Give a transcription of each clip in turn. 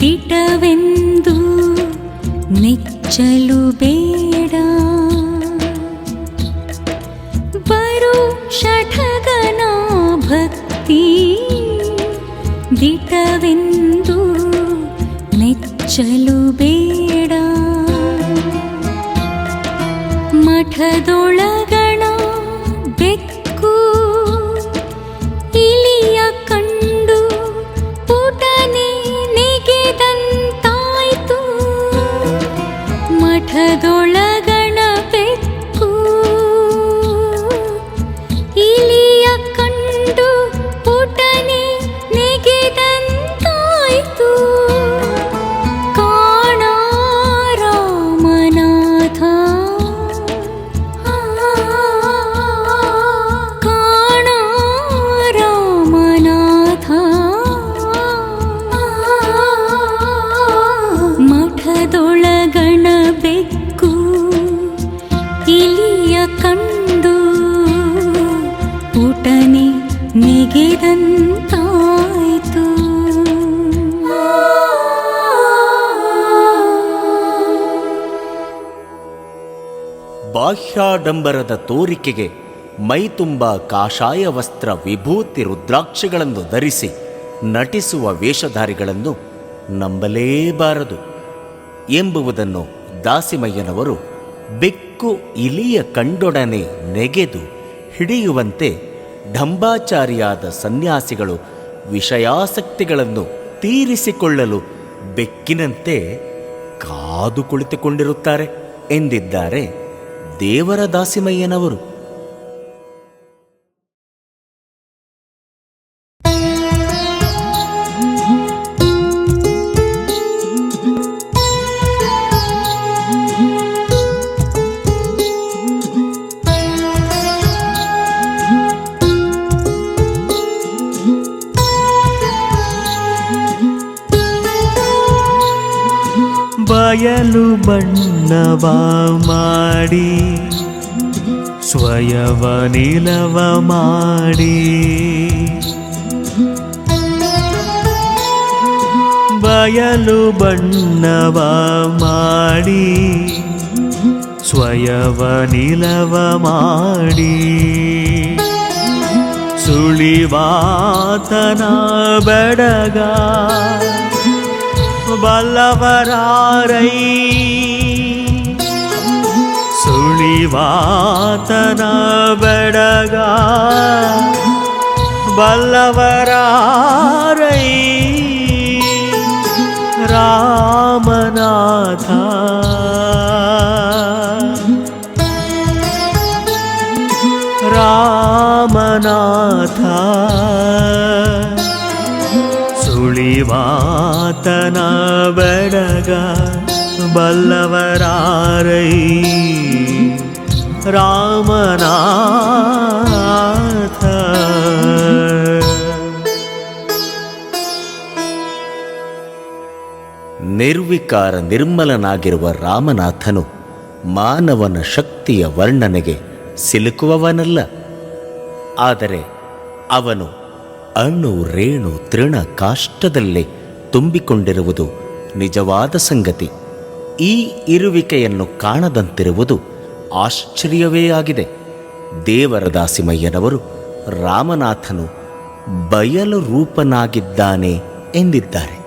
ದಿಟವೆಂದು ನೆಚ್ಚಲು ಬೇಡ. ಬರು ಷಠಗನ ಭಕ್ತಿ ದಿಟವೆಂದು ನೆಚ್ಚಲು ಬೇಡ. ಮಠದೊಳಗಣ ಬೆಕ್ಕು ಇಲಿಯ ಕಂಡು ಪುಟನೆ ನೆಗೆದಂತಾಯ್ತು. ಮಠದೊಳಗಣ ಬೆಕ್ಕು ಇಲಿಯ ಕಂಡು ಪುಟನೆ ನೆಗೆದಂತಾಯ್ತು. ಕಾಣ ರಾಮನಾಥ ಕಾಣ ರಾಮನಾಥ. ಮಠದೊಳಗಣ ಬೆಕ್ಕು ಇಲಿಯ ಕಂಡು ಪುಟನೆ ನೆಗೆದಂತಾಯ್ತು. ಬಾಹ್ಯಾಡಂಬರದ ತೋರಿಕೆಗೆ ಮೈತುಂಬ ಕಾಷಾಯ ವಸ್ತ್ರ ವಿಭೂತಿ ರುದ್ರಾಕ್ಷಗಳನ್ನು ಧರಿಸಿ ನಟಿಸುವ ವೇಷಧಾರಿಗಳನ್ನು ನಂಬಲೇಬಾರದು ಎಂಬುವುದನ್ನು ದಾಸಿಮಯ್ಯನವರು ಬೆಕ್ಕು ಇಲಿಯ ಕಂಡೊಡನೆ ನೆಗೆದು ಹಿಡಿಯುವಂತೆ ಢಂಬಾಚಾರಿಯಾದ ಸನ್ಯಾಸಿಗಳು ವಿಷಯಾಸಕ್ತಿಗಳನ್ನು ತೀರಿಸಿಕೊಳ್ಳಲು ಬೆಕ್ಕಿನಂತೆ ಕಾದು ಕುಳಿತುಕೊಂಡಿರುತ್ತಾರೆ ಎಂದಿದ್ದಾರೆ ದೇವರ ದಾಸಿಮಯ್ಯನವರು. ಬಯಲು ಬಣ್ಣವ ಮಾಡಿ ಸ್ವಯವ ನಿಲವ ಮಾಡಿ, ಬಯಲು ಬಣ್ಣವ ಮಾಡಿ ಸ್ವಯವ ನಿಲವ ಮಾಡಿ, ಸುಳಿವಾತನ ಬೆಡಗ ಬಲ್ಲವರಾರೈ, ಸುಳಿವಾತನ ಬೆಡಗ ಬಲ್ಲವರಾರೈ. ರಾಮನಾಥ ರಾಮನಾಥ, ಸುಳಿವಾತನ ಬೆಡಗ ಬಲ್ಲವರಾರೈ. ರಾಮನಾಥ ನಿರ್ವಿಕಾರ ನಿರ್ಮಲನಾಗಿರುವ ರಾಮನಾಥನು ಮಾನವನ ಶಕ್ತಿಯ ವರ್ಣನೆಗೆ ಸಿಲುಕುವವನಲ್ಲ. ಆದರೆ ಅವನು ಅಣು ರೇಣು ತೃಣ ಕಾಷ್ಟದಲ್ಲೇ ತುಂಬಿಕೊಂಡಿರುವುದು ನಿಜವಾದ ಸಂಗತಿ. ಈ ಇರುವಿಕೆಯನ್ನು ಕಾಣದಂತಿರುವುದು ಆಶ್ಚರ್ಯವೇ ಆಗಿದೆ. ದೇವರ ದಾಸಿಮಯ್ಯನವರು ರಾಮನಾಥನು ಬಯಲು ರೂಪನಾಗಿದ್ದಾನೆ ಎಂದಿದ್ದಾರೆ.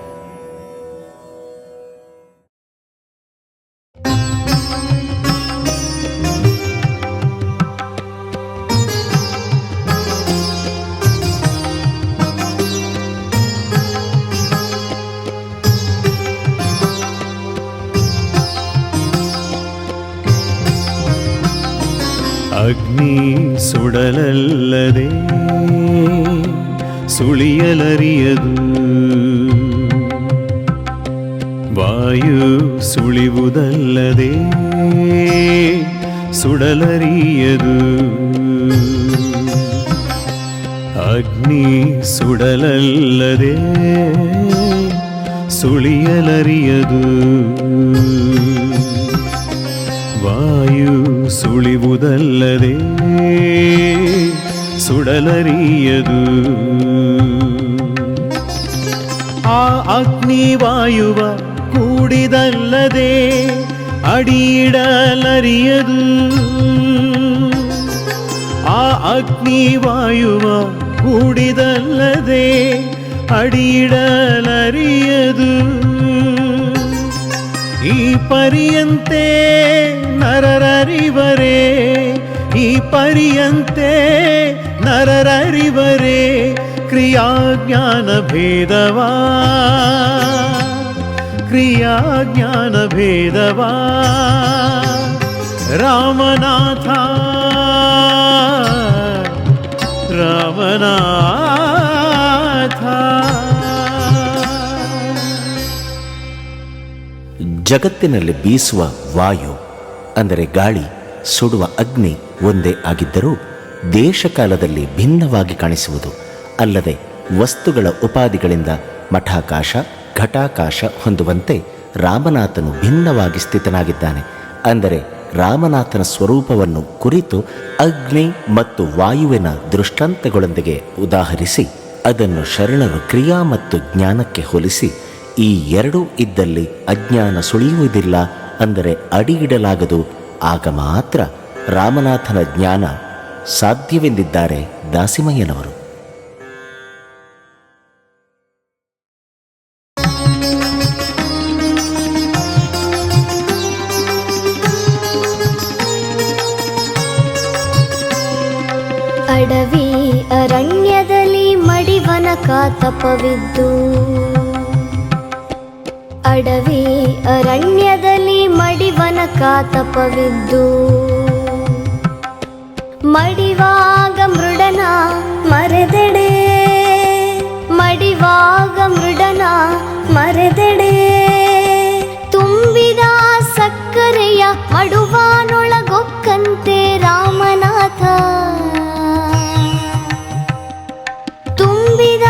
ಅಗ್ನಿ ಸುಡಲಲ್ಲದೆ ಸುಳಿಯಲರಿಯದು, ವಾಯು ಸುಳಿವುದಲ್ಲದೆ ಸುಡಲರಿಯದು. ಅಗ್ನಿ ಸುಡಲಲ್ಲದೆ ಸುಳಿಯಲರಿಯದು, ವಾಯು ಸುಳಿವುದಲ್ಲದೆ ಸುಡಲರಿಯದು. ಆ ಅಗ್ನಿವಾಯುವ ಕೂಡಿದಲ್ಲದೆ ಅಡಿಯಿಡಲರಿಯದು. ಆ ಅಗ್ನಿವಾಯುವ ಕೂಡಿದಲ್ಲದೆ ಅಡಿಯಿಡಲರಿಯದು. ಈ ಪರಿಯಂತೆ ನರರರಿವರೇ, ಈ ಪರಿಯಂತೆ ನರರರಿವರೇ ಕ್ರಿಯಾಜ್ಞಾನ ಭೇದವಾ, ಕ್ರಿಯಾಜ್ಞಾನ ಭೇದವಾ. ರಾಮನಾಥ ರಾಮನಾಥ. ಜಗತ್ತಿನಲ್ಲಿ ಬೀಸುವ ವಾಯು ಅಂದರೆ ಗಾಳಿ, ಸುಡುವ ಅಗ್ನಿ ಒಂದೇ ಆಗಿದ್ದರೂ ದೇಶಕಾಲದಲ್ಲಿ ಭಿನ್ನವಾಗಿ ಕಾಣಿಸುವುದು ಅಲ್ಲದೆ ವಸ್ತುಗಳ ಉಪಾಧಿಗಳಿಂದ ಮಠಾಕಾಶ ಘಟಾಕಾಶ ಹೊಂದುವಂತೆ ರಾಮನಾಥನು ಭಿನ್ನವಾಗಿ ಸ್ಥಿತನಾಗಿದ್ದಾನೆ. ಅಂದರೆ ರಾಮನಾಥನ ಸ್ವರೂಪವನ್ನು ಕುರಿತು ಅಗ್ನಿ ಮತ್ತು ವಾಯುವಿನ ದೃಷ್ಟಾಂತಗಳೊಂದಿಗೆ ಉದಾಹರಿಸಿ ಅದನ್ನು ಶರಣರು ಕ್ರಿಯಾ ಮತ್ತು ಜ್ಞಾನಕ್ಕೆ ಹೋಲಿಸಿ ಈ ಎರಡೂ ಇದ್ದಲ್ಲಿ ಅಜ್ಞಾನ ಸುಳಿಯುವುದಿಲ್ಲ, ಅಂದರೆ ಅಡಿಯಿಡಲಾಗದು, ಆಗ ಮಾತ್ರ ರಾಮನಾಥನ ಜ್ಞಾನ ಸಾಧ್ಯವೆಂದಿದ್ದಾರೆ ದಾಸಿಮಯ್ಯನವರು. ಅಡವಿ ಅರಣ್ಯದಲ್ಲಿ ಮಡಿವನಕ ತಪವಿದ್ದು, ಅಡವಿ ಅರಣ್ಯದಲ್ಲಿ ಮಡಿವನಕ ತಪವಿದ್ದು, ಮಡಿವಾಗ ಮೃಡನ ಮರೆದೆಡೆ, ಮಡಿವಾಗ ಮೃಡನ ಮರೆದೆಡೆ, ತುಂಬಿದ ಸಕ್ಕರೆಯ ಮಡುವಾನೊಳಗೊಕ್ಕಂತೆ ರಾಮನಾಥ, ತುಂಬಿದ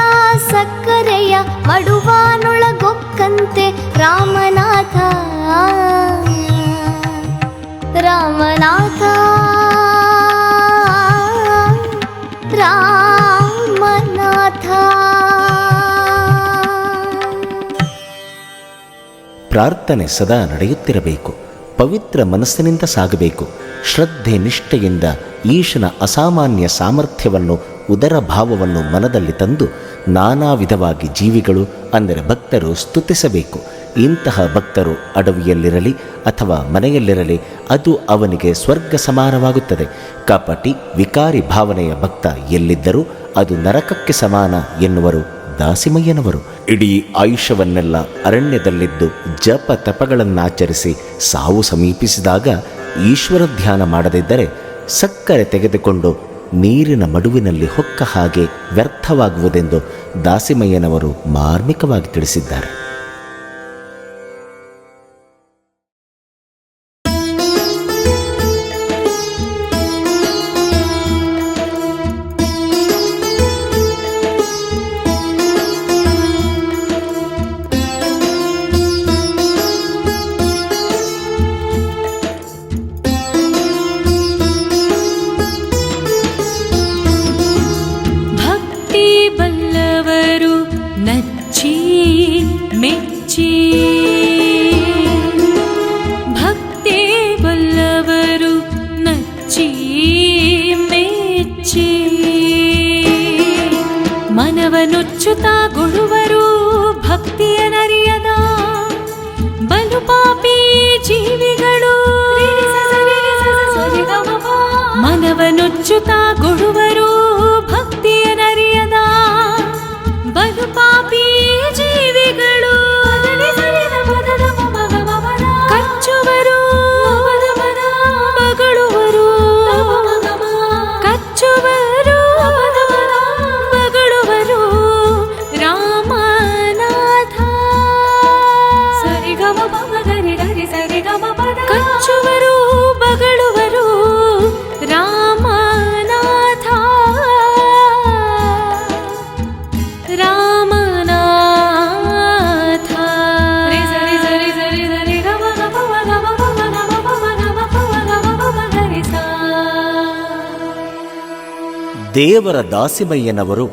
ಸಕ್ಕರೆಯ ಮಡುವಾನೊಳಗೊಕ್ಕಂತೆ ರಾಮನಾಥ, ರಾಮನಾಥ ರಾಮನಾಥ. ಪ್ರಾರ್ಥನೆ ಸದಾ ನಡೆಯುತ್ತಿರಬೇಕು, ಪವಿತ್ರ ಮನಸ್ಸಿನಿಂದ ಸಾಗಬೇಕು. ಶ್ರದ್ಧೆ ನಿಷ್ಠೆಯಿಂದ ಈಶನ ಅಸಾಮಾನ್ಯ ಸಾಮರ್ಥ್ಯವನ್ನು, ಉದರ ಭಾವವನ್ನು ಮನದಲ್ಲಿ ತಂದು ನಾನಾ ವಿಧವಾಗಿ ಜೀವಿಗಳು ಅಂದರೆ ಭಕ್ತರು ಸ್ತುತಿಸಬೇಕು. ಇಂತಹ ಭಕ್ತರು ಅಡವಿಯಲ್ಲಿರಲಿ ಅಥವಾ ಮನೆಯಲ್ಲಿರಲಿ ಅದು ಅವನಿಗೆ ಸ್ವರ್ಗ ಸಮಾನವಾಗುತ್ತದೆ. ಕಪಟಿ ವಿಕಾರಿ ಭಾವನೆಯ ಭಕ್ತ ಎಲ್ಲಿದ್ದರೂ ಅದು ನರಕಕ್ಕೆ ಸಮಾನ ಎನ್ನುವರು ದಾಸಿಮಯ್ಯನವರು. ಇಡೀ ಆಯುಷ್ಯವನ್ನೆಲ್ಲ ಅರಣ್ಯದಲ್ಲಿದ್ದು ಜಪ ತಪಗಳನ್ನಾಚರಿಸಿ ಸಾವು ಸಮೀಪಿಸಿದಾಗ ಈಶ್ವರ ಧ್ಯಾನ ಮಾಡದಿದ್ದರೆ ಸಕ್ಕರೆ ತೆಗೆದುಕೊಂಡು ನೀರಿನ ಮಡುವಿನಲ್ಲಿ ಹೊಕ್ಕ ಹಾಗೆ ವ್ಯರ್ಥವಾಗುವುದೆಂದು ದಾಸಿಮಯ್ಯನವರು ಮಾರ್ಮಿಕವಾಗಿ ತಿಳಿಸಿದ್ದಾರೆ. ಮೆಚ್ಚಿ ಭಕ್ತಿ ಬಲ್ಲವರು ನಚ್ಚಿ ಮೆಚ್ಚಿ ಮನವನುಚ್ಚುತ ಗುಳುವರು ಭಕ್ತಿಯ ನರಿಯದ ಬಲು ಪಾಪಿ ಜೀವಿಗಳು. ಮನವನುಚ್ಚುತ ಗುಳುವರು ಭಕ್ತಿಯ ನರಿಯದ ಬಲು ಪಾಪಿ ಜೀವಿಗಳು. ಕಚ್ಚುವರು ಬಗಳುವರು, ಕಚ್ಚುವರು ಬಗಳುವರು ರಾಮನಾಥ. ಸರಿಗಮ ಪಮಗರಿ ಗರಿ ಸರಿಗಮ ಪದ. ಕಚ್ಚುವರು ಬಗಳುವರು ರಾಮನಾಥ, ರಾಮನಾಥ. ಸರಿ ಸರಿ ಸರಿ ಸರಿ ಗಮ ಗಮ ಗಮ ಗಮ ಗಮ ಗಮ ಗಮ ಗಮ ಗರಿ ಸಾ. ದೇವರ ದಾಸಿಮಯ್ಯನವರು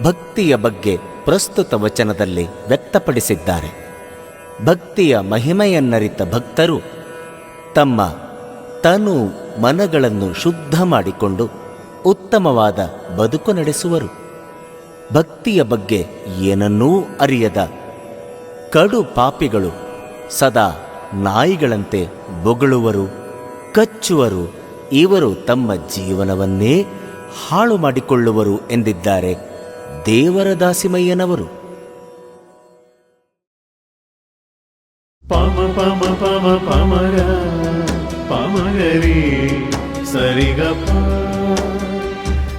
ಭಕ್ತಿಯ ಬಗ್ಗೆ ಪ್ರಸ್ತುತ ವಚನದಲ್ಲಿ ವ್ಯಕ್ತಪಡಿಸಿದ್ದಾರೆ. ಭಕ್ತಿಯ ಮಹಿಮೆಯನ್ನರಿತ ಭಕ್ತರು ತಮ್ಮ ತನು ಮನಗಳನ್ನು ಶುದ್ಧ ಮಾಡಿಕೊಂಡು ಉತ್ತಮವಾದ ಬದುಕು ನಡೆಸುವರು. ಭಕ್ತಿಯ ಬಗ್ಗೆ ಏನನ್ನೂ ಅರಿಯದ ಕಡು ಪಾಪಿಗಳು ಸದಾ ನಾಯಿಗಳಂತೆ ಬೊಗಳುವರು, ಕಚ್ಚುವರು. ಇವರು ತಮ್ಮ ಜೀವನವನ್ನೇ ಹಾಳು ಮಾಡಿಕೊಳ್ಳುವರು ಎಂದಿದ್ದಾರೆ ದೇವರ ದಾಸಿಮಯ್ಯನವರು. ಪಮ ಪಮ ಪಮ ಪಮಗ ಪಮಗರಿ ಸರಿಗ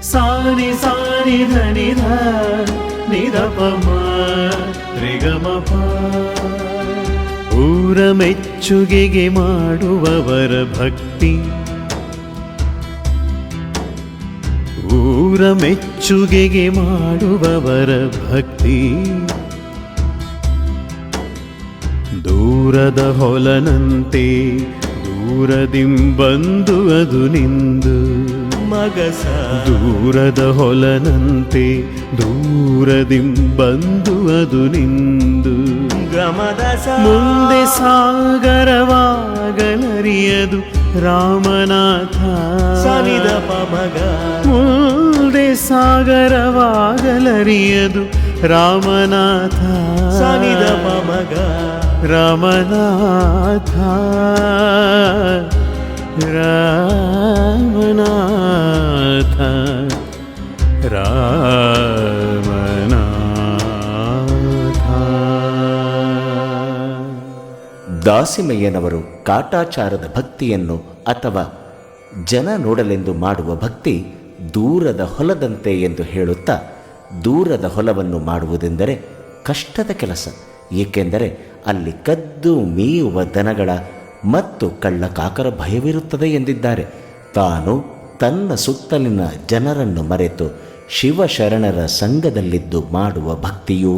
ಸಾನಿ ಸಾನಿ ಧನಿ ಧ ನಿಧ ಪಮ ರಿಗಮ ಪ. ಊರ ಮೆಚ್ಚುಗೆಗೆ ಮಾಡುವವರ ಭಕ್ತಿ, ಊರ ಮೆಚ್ಚುಗೆಗೆ ಮಾಡುವವರ ಭಕ್ತಿ, ದೂರದ ಹೊಲನಂತೆ ದೂರದಿಂಬಂದು ಅದು ನಿಂದು ಮಗಸ. ದೂರದ ಹೊಲನಂತೆ ದೂರದಿಂಬಂದು ಅದು ನಿಂದು ಮುಂದೆ ಸಾಗರವಾಗಲರಿಯದು ರಾಮನಾಥ. ಮುಂದೆ ಸಾಗರವಾಗಲರಿಯದು ರಾಮನಾಥ. ರಾಮನಾಥ ರಾಮನಾಥ ರಾಮನಾಥ. ದಾಸಿಮಯ್ಯನವರು ಕಾಟಾಚಾರದ ಭಕ್ತಿಯನ್ನು ಅಥವಾ ಜನ ನೋಡಲೆಂದು ಮಾಡುವ ಭಕ್ತಿ ದೂರದ ಹೊಲದಂತೆ ಎಂದು ಹೇಳುತ್ತಾ, ದೂರದ ಹೊಲವನ್ನು ಮಾಡುವುದೆಂದರೆ ಕಷ್ಟದ ಕೆಲಸ. ಏಕೆಂದರೆ ಅಲ್ಲಿ ಕದ್ದು ಮೀಯುವ ದನಗಳ ಮತ್ತು ಕಳ್ಳಕಾಕರ ಭಯವಿರುತ್ತದೆ ಎಂದಿದ್ದಾರೆ. ತಾನು ತನ್ನ ಸುತ್ತಲಿನ ಜನರನ್ನು ಮರೆತು ಶಿವಶರಣರ ಸಂಘದಲ್ಲಿದ್ದು ಮಾಡುವ ಭಕ್ತಿಯೂ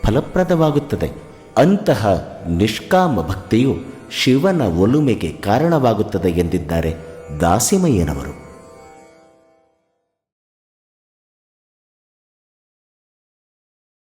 ಫಲಪ್ರದವಾಗುತ್ತದೆ. ಅಂತಹ ನಿಷ್ಕಾಮ ಭಕ್ತಿಯು ಶಿವನ ಒಲುಮೆಗೆ ಕಾರಣವಾಗುತ್ತದೆ ಎಂದಿದ್ದಾರೆ ದಾಸಿಮಯ್ಯನವರು.